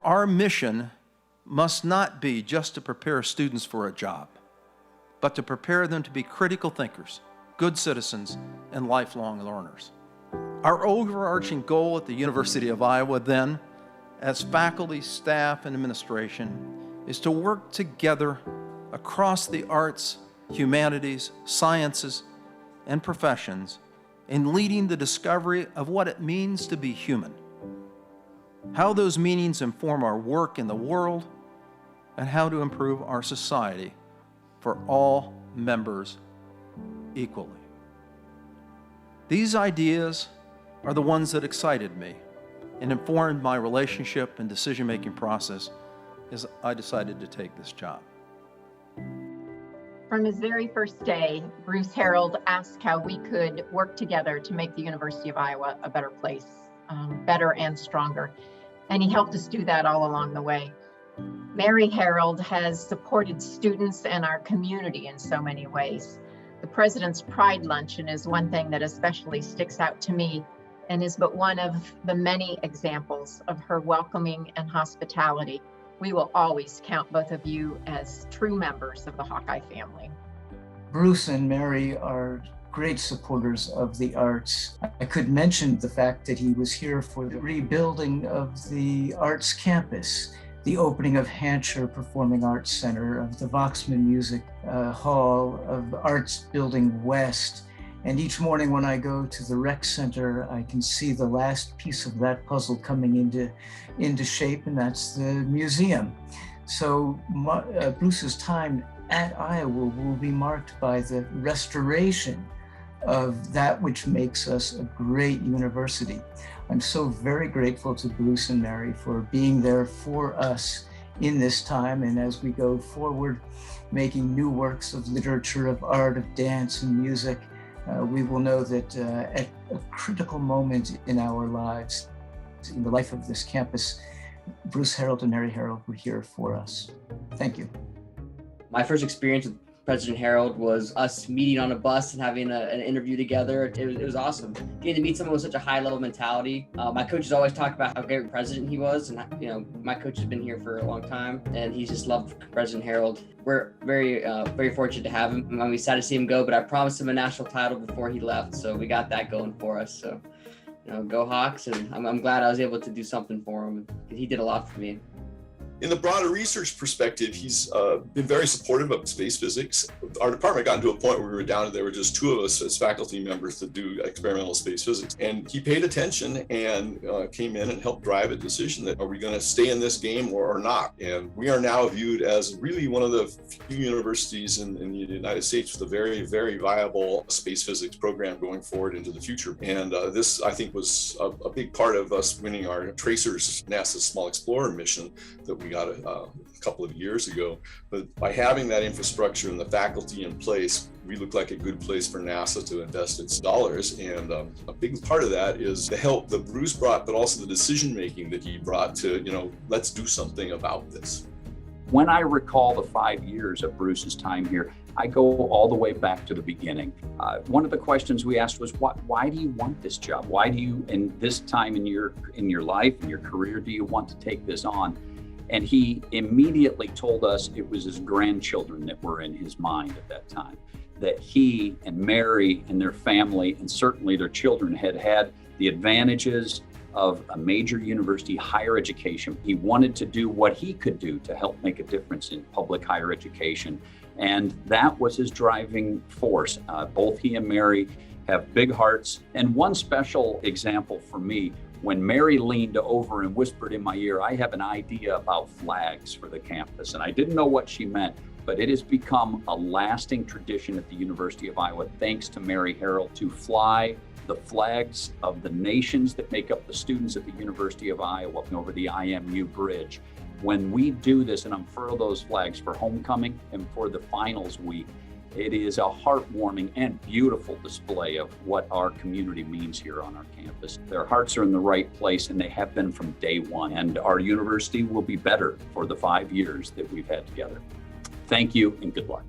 our mission must not be just to prepare students for a job, but to prepare them to be critical thinkers, good citizens, and lifelong learners. Our overarching goal at the University of Iowa then, as faculty, staff, and administration, is to work together across the arts, humanities, sciences, and professions in leading the discovery of what it means to be human, how those meanings inform our work in the world, and how to improve our society for all members equally. These ideas are the ones that excited me and informed my relationship and decision-making process as I decided to take this job. From his very first day, Bruce Harold asked how we could work together to make the University of Iowa a better place, better and stronger. And he helped us do that all along the way. Mary Harold has supported students and our community in so many ways. The President's Pride Luncheon is one thing that especially sticks out to me and is but one of the many examples of her welcoming and hospitality. We will always count both of you as true members of the Hawkeye family. Bruce and Mary are great supporters of the arts. I could mention the fact that he was here for the rebuilding of the arts campus, the opening of Hancher Performing Arts Center, of the Voxman Music Hall, of Arts Building West. And each morning when I go to the rec center, I can see the last piece of that puzzle coming into shape, and that's the museum. So Bruce's time at Iowa will be marked by the restoration of that which makes us a great university. I'm so very grateful to Bruce and Mary for being there for us in this time, and as we go forward, making new works of literature, of art, of dance and music, we will know that at a critical moment in our lives, in the life of this campus, Bruce Harold and Mary Harold were here for us. Thank you. My first experience with President Harold was us meeting on a bus and having an interview together. It was awesome. Getting to meet someone with such a high level mentality. My coaches always talk about how great president he was, and my coach has been here for a long time, and he's just loved President Harold. We're very fortunate to have him. I'm sad to see him go, but I promised him a national title before he left, so we got that going for us. So, go Hawks, and I'm glad I was able to do something for him. He did a lot for me. In the broader research perspective, he's been very supportive of space physics. Our department got into a point where we were down to there were just two of us as faculty members to do experimental space physics. And he paid attention and came in and helped drive a decision that, are we going to stay in this game or not? And we are now viewed as really one of the few universities in the United States with a very, very viable space physics program going forward into the future. And this, I think, was a big part of us winning our Tracers NASA Small Explorer mission that we got a couple of years ago. But by having that infrastructure and the faculty in place, we look like a good place for NASA to invest its dollars. And a big part of that is the help that Bruce brought, but also the decision making that he brought to, let's do something about this. When I recall the 5 years of Bruce's time here, I go all the way back to the beginning. One of the questions we asked was, why do you want this job? Why do you, in this time in your life, in your career, do you want to take this on? And he immediately told us it was his grandchildren that were in his mind at that time, that he and Mary and their family, and certainly their children, had the advantages of a major university, higher education. He wanted to do what he could do to help make a difference in public higher education. And that was his driving force. Both he and Mary have big hearts. And one special example for me, when Mary leaned over and whispered in my ear, I have an idea about flags for the campus. And I didn't know what she meant, but it has become a lasting tradition at the University of Iowa, thanks to Mary Harold, to fly the flags of the nations that make up the students at the University of Iowa over the IMU bridge. When we do this and unfurl those flags for homecoming and for the finals week, it is a heartwarming and beautiful display of what our community means here on our campus. Their hearts are in the right place, and they have been from day one. And our university will be better for the 5 years that we've had together. Thank you and good luck.